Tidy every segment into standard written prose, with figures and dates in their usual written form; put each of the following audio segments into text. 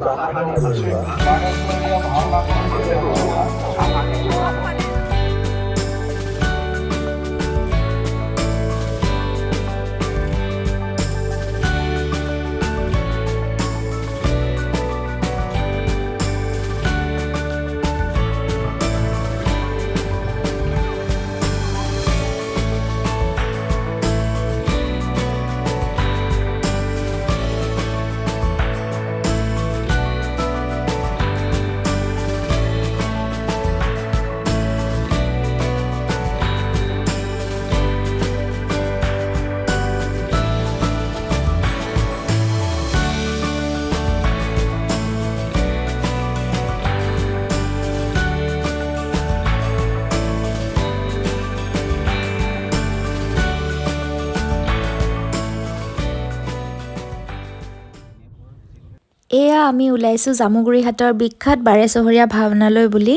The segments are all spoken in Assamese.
Baresohoriya Bhauna. এয়া আমি ওলাইছোঁ জামুগুৰিহাটৰ বিখ্যাত বাৰেচহৰীয়া ভাওনালৈ বুলি।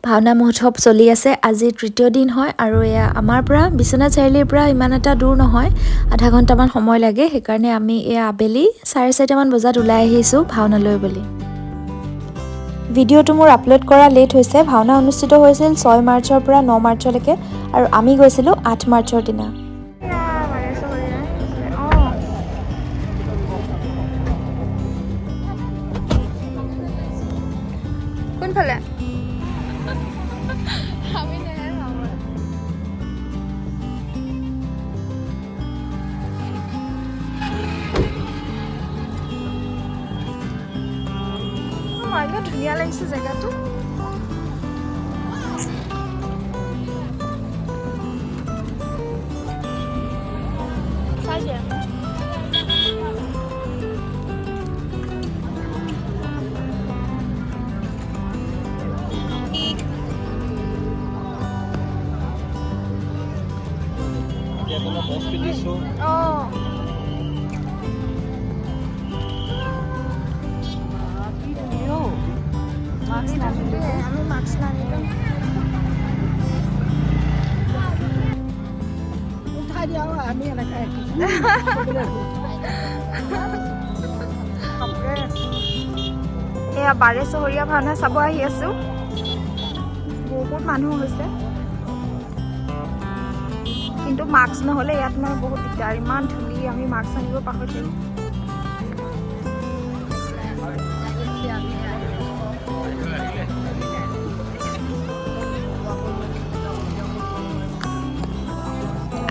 ভাওনা মহোৎসৱ চলি আছে, আজি তৃতীয় দিন হয় আৰু এয়া আমাৰ পৰা বিশ্বনাথ চাৰিআলিৰ পৰা ইমান এটা দূৰ নহয়, আধা ঘণ্টামান সময় লাগে। সেইকাৰণে আমি এয়া আবেলি 4:30মান বজাত ওলাই আহিছোঁ ভাওনালৈ বুলি। ভিডিঅ'টো মোৰ আপলোড কৰা লেট হৈছে। ভাওনা অনুষ্ঠিত হৈছিল 6 মাৰ্চৰ পৰা 9 মাৰ্চলৈকে আৰু আমি গৈছিলোঁ 8 মাৰ্চৰ দিনা। কোনফালে? আমি নেহে ভাবো। ইমান ধুনীয়া লাগিছে জেগাটো। আমি মাস্ক নানিলো। উঠাই দিয়া আমি এনেকে এয়া বাৰেচহৰীয়া ভাওনা চাব আহি আছো। বহুত মানুহ হৈছে, কিন্তু মাস্ক নহ'লে ইয়াত মানে বহুত দিগদাৰ, ইমান ধূলি, আমি মাস্ক আনিব পাহৰিলোঁ।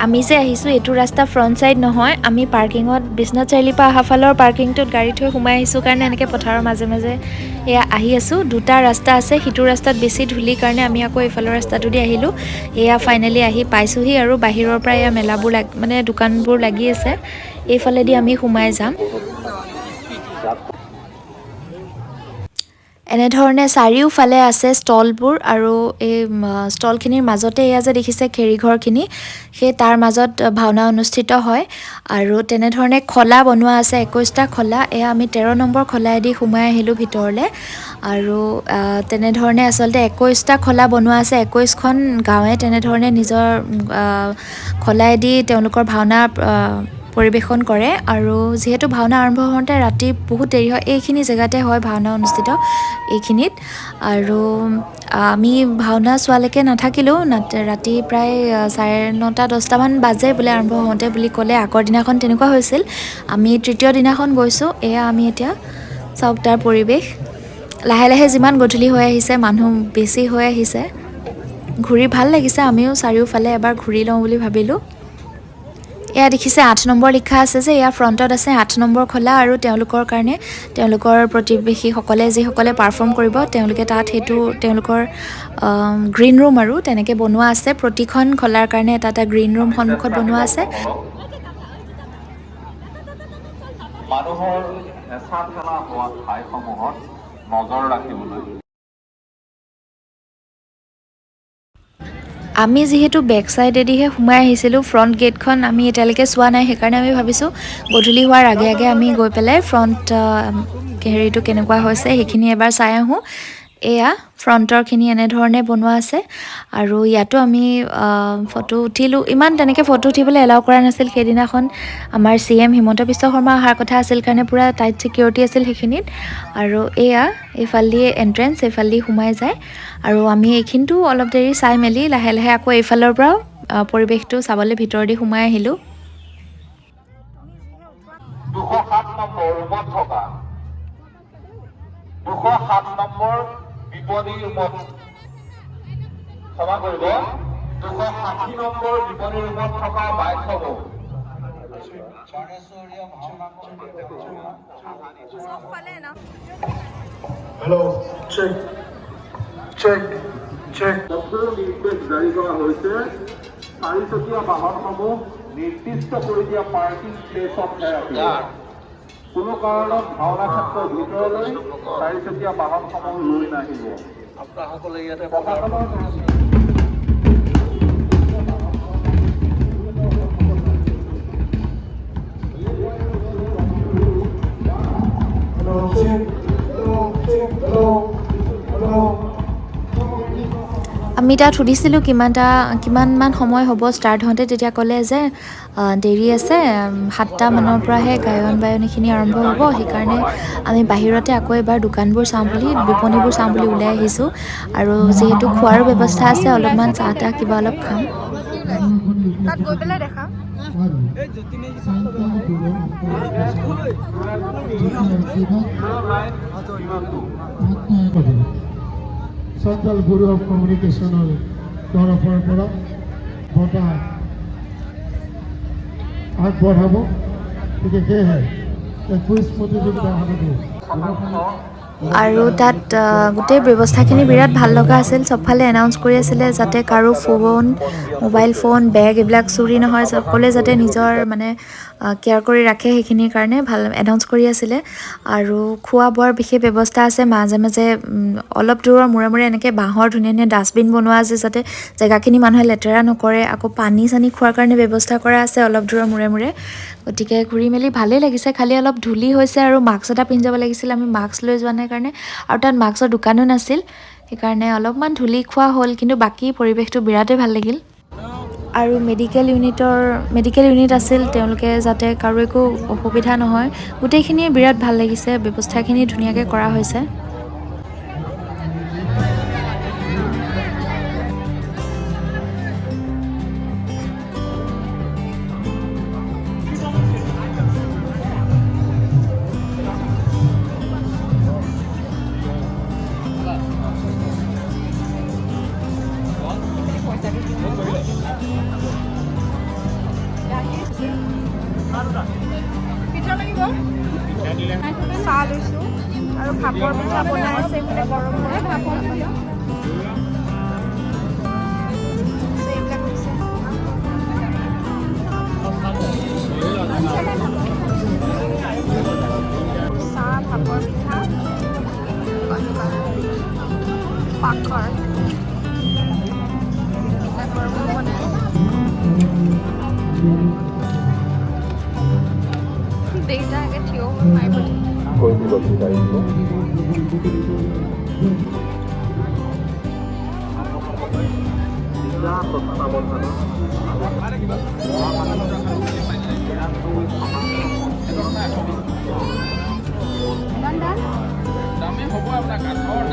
আমি যে আহিছোঁ এইটো ৰাস্তা ফ্ৰণ্ট ছাইড নহয়, আমি পাৰ্কিঙত বিশ্বনাথ চাৰিআলিৰ পৰা অহা ফালৰ পাৰ্কিংটোত গাড়ী থৈ সোমাই আহিছোঁ কাৰণে এনেকৈ পথাৰৰ মাজে মাজে এয়া আহি আছোঁ। দুটা ৰাস্তা আছে, সিটো ৰাস্তাত বেছি ধূলিৰ কাৰণে আমি আকৌ এইফালৰ ৰাস্তাটো দি আহিলোঁ। এয়া ফাইনেলি আহি পাইছোঁহি আৰু বাহিৰৰ পৰা এয়া মেলাবোৰ মানে দোকানবোৰ লাগি আছে, এইফালেদি আমি সোমাই যাম। এনেধৰণে চাৰিওফালে আছে ষ্টলবোৰ আৰু এই ষ্টলখিনিৰ মাজতে এয়া যে দেখিছে খেৰীঘৰখিনি, সেই তাৰ মাজত ভাওনা অনুষ্ঠিত হয়। আৰু তেনেধৰণে খলা বনোৱা আছে, 21টা খলা। এয়া আমি 13 নম্বৰ খলাইদি সোমাই আহিলোঁ ভিতৰলৈ। আৰু তেনেধৰণে আচলতে 21টা খলা বনোৱা আছে, 21খন গাঁৱে তেনেধৰণে নিজৰ খলাইদি তেওঁলোকৰ ভাওনা পৰিৱেশন কৰে। আৰু যিহেতু ভাওনা আৰম্ভ হওঁতে ৰাতি বহুত দেৰি হয়, এইখিনি জেগাতে হয় ভাওনা অনুষ্ঠিত এইখিনিত। আৰু আমি ভাওনা চোৱালৈকে নাথাকিলেও, ৰাতি প্ৰায় 9:30 10টামান বাজে বোলে আৰম্ভ হওঁতে বুলি ক'লে। আগৰ দিনাখন তেনেকুৱা হৈছিল। আমি তৃতীয় দিনাখন গৈছোঁ। এয়া আমি এতিয়া চাওক তাৰ পৰিৱেশ। লাহে লাহে যিমান গধূলি হৈ আহিছে, মানুহ বেছি হৈ আহিছে, ঘূৰি ভাল লাগিছে। আমিও চাৰিওফালে এবাৰ ঘূৰি লওঁ বুলি ভাবিলোঁ। এয়া দেখিছে 8 নম্বৰ লিখা আছে যে, এয়া ফ্ৰণ্টত আছে 8 নম্বৰ খলা। আৰু তেওঁলোকৰ কাৰণে তেওঁলোকৰ প্ৰতিবেশীসকলে যিসকলে পাৰফৰ্ম কৰিব, তেওঁলোকে তাত সেইটো তেওঁলোকৰ গ্ৰীণ ৰুম আৰু তেনেকৈ বনোৱা আছে। প্ৰতিখন খলাৰ কাৰণে এটা এটা গ্ৰীণ ৰুম সন্মুখত বনোৱা আছে। মানুহৰ হেঁচা ঠেলা হোৱা ঠাইসমূহত নজৰ ৰাখিবলৈ আমি যিহেতু বেক চাইডেদিহে সোমাই আহিছিলোঁ, ফ্ৰণ্ট গেটখন আমি এতিয়ালৈকে চোৱা নাই। সেইকাৰণে আমি ভাবিছোঁ গধূলি হোৱাৰ আগে আগে আমি গৈ পেলাই ফ্ৰণ্ট হেৰিটো কেনেকুৱা হৈছে সেইখিনি এবাৰ চাই আহোঁ। এয়া ফ্ৰণ্টৰখিনি এনেধৰণে বনোৱা আছে আৰু ইয়াতো আমি ফটো উঠিলোঁ। ইমান তেনেকৈ ফটো উঠিবলৈ এলাউ কৰা নাছিল সেইদিনাখন। আমাৰ CM হিমন্ত বিশ্ব শৰ্মা অহাৰ কথা আছিল কাৰণে পূৰা টাইট ছিকিউৰিটি আছিল সেইখিনিত। আৰু এয়া এইফালেদি এণ্ট্ৰেঞ্চ, এইফালেদি সোমাই যায় আৰু আমি এইখিনিতো অলপ দেৰি চাই মেলি লাহে লাহে আকৌ এইফালৰ পৰাও পৰিৱেশটো চাবলৈ ভিতৰেদি সোমাই আহিলোঁ। 207 নম্বৰ ৰুমত থকা 207 নম্বৰ বিপণী ৰুমত ক্ষমা কৰিব 260 নম্বৰ বিপণী ৰুমত থকা বাইকসমূহ বাৰেচহৰীয়া ভাওনা হেল্ল' চেক চেক চেক নিৰ্দেশ জাৰি কৰা হৈছে। চাৰিচকীয়া বাহনসমূহ নিৰ্দিষ্ট কৰি দিয়া পাৰ্কিং প্লেচত ৰাখি কোনো কাৰণত ভাওনা ক্ষেত্ৰৰ ভিতৰলৈ চাৰিচকীয়া বাহনসমূহ লৈ নাহিব। আপোনাসকলে ইয়াতে আমি তাত সুধিছিলোঁ কিমানমান সময় হ'ব ষ্টাৰ্ট হওঁতে। তেতিয়া ক'লে যে দেৰি আছে, 7টা মানৰ পৰাহে গায়ন বায়ন এইখিনি আৰম্ভ হ'ব। সেইকাৰণে আমি বাহিৰতে আকৌ এবাৰ দোকানবোৰ চাওঁ বুলি, বিপণীবোৰ চাওঁ বুলি ওলাই আহিছোঁ। আৰু যিহেতু খোৱাৰো ব্যৱস্থা আছে, অলপমান চাহ তাহ কিবা অলপ খাম। তাত গৈ পেলাই দেখা চেণ্ট্ৰেল ব্যুৰো অফ কমিউনিকেশ্যনৰ তৰফৰ পৰা বঁটা আগবঢ়াব। গতিকে সেয়েহে কুইজ প্ৰতিযোগিতা আৰু তাত গোটেই ব্যৱস্থাখিনি বিৰাট ভাল লগা আছিল। চবফালে এনাউন্স কৰি আছিলে যাতে কাৰো ফোন, মোবাইল ফোন, বেগ এইবিলাক চুৰি নহয়, সকলোৱে যাতে নিজৰ কেয়াৰ কৰি ৰাখে সেইখিনিৰ কাৰণে ভাল এনাউন্স কৰি আছিলে। আৰু খোৱা বোৱাৰ বিশেষ ব্যৱস্থা আছে। মাজে মাজে অলপ দূৰৰ মূৰে মূৰে এনেকৈ বাঁহৰ ধুনীয়া ধুনীয়া ডাষ্টবিন বনোৱা আছে যাতে জেগাখিনি মানুহে লেতেৰা নকৰে। আকৌ পানী চানী খোৱাৰ কাৰণে ব্যৱস্থা কৰা আছে অলপ দূৰৰ মূৰে মূৰে। গতিকে ঘূৰি মেলি ভালেই লাগিছে। খালি অলপ ধূলি হৈছে আৰু মাস্ক এটা পিন্ধি যাব লাগিছিল। আমি মাস্ক লৈ যোৱা নাই কাৰণে, আৰু তাত মাস্কৰ দোকানো নাছিল, সেইকাৰণে অলপমান ধূলি খোৱা হ'ল। কিন্তু বাকী পৰিৱেশটো বিৰাটেই ভাল লাগিল। আৰু মেডিকেল ইউনিট আছিল, তেওঁলোকে যাতে কাৰো একো অসুবিধা নহয়, গোটেইখিনিয়ে বিৰাট ভাল লাগিছে। ব্যৱস্থাখিনি ধুনীয়াকৈ কৰা হৈছে। চাহ লৈছোঁ আৰু ভাপৰ পিঠা বনাই আছে এইফালে গৰম গৰম ভাপৰ পিঠা। এইবিলাক হৈছে চাহ, ভাপৰ পিঠা, পাখৰ গৰম গৰম বনাই দেউতা আগে থিয় হৈ মাৰিব দামে হ'ব আপোনাৰ কাঠৰ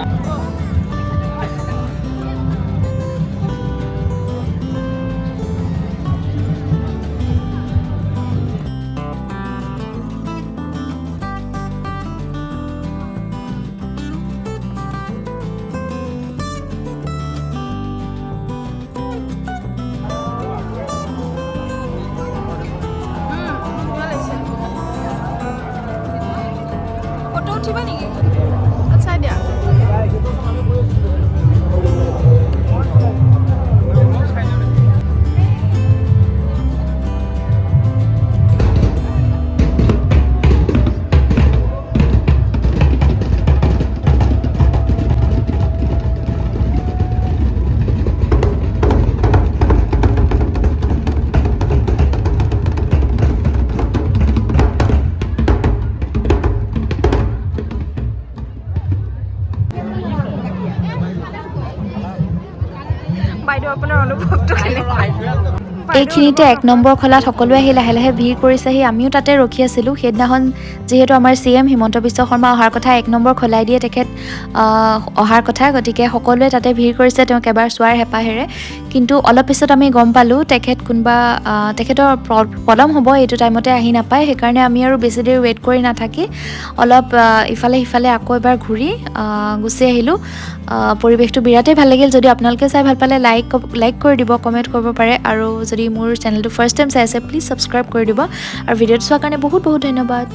ফটো উঠিবা নেকি? আচ্ছা দিয়া। বাইদেউ আপোনাৰ অনুভৱটো কেনেকুৱা? এইখিনিতে 1 নম্বৰ খলাত সকলোৱে আহি লাহে লাহে ভিৰ কৰিছেহি আমিও তাতে ৰখি আছিলোঁ সেইদিনাখন যিহেতু আমাৰ CM হিমন্ত বিশ্ব শৰ্মা অহাৰ কথা 1 নম্বৰ খলাই দিয়ে তেখেত অহাৰ কথা গতিকে সকলোৱে তাতে ভিৰ কৰিছে তেওঁক এবাৰ চোৱাৰ হেঁপাহেৰে কিন্তু অলপ পিছত আমি গম পালোঁ তেখেতৰ পলম হ'ব এইটো টাইমতে আহি নাপায় সেইকাৰণে আমি আৰু বেছি দেৰি ৱেইট কৰি নাথাকি অলপ ইফালে সিফালে আকৌ এবাৰ ঘূৰি গুচি আহিলোঁ পৰিৱেশটো বিৰাটেই ভাল লাগিল যদি আপোনালোকে চাই ভাল পালে লাইক কৰি দিব কমেণ্ট কৰিব পাৰে আৰু যদি মোৰ চেনেলটো ফাৰ্ষ্ট টাইম চাই আছে প্লিজ ছাবস্ক্ৰাইব কৰি দিব আৰু ভিডিঅ'টো চোৱাৰ কাৰণে বহুত বহুত ধন্যবাদ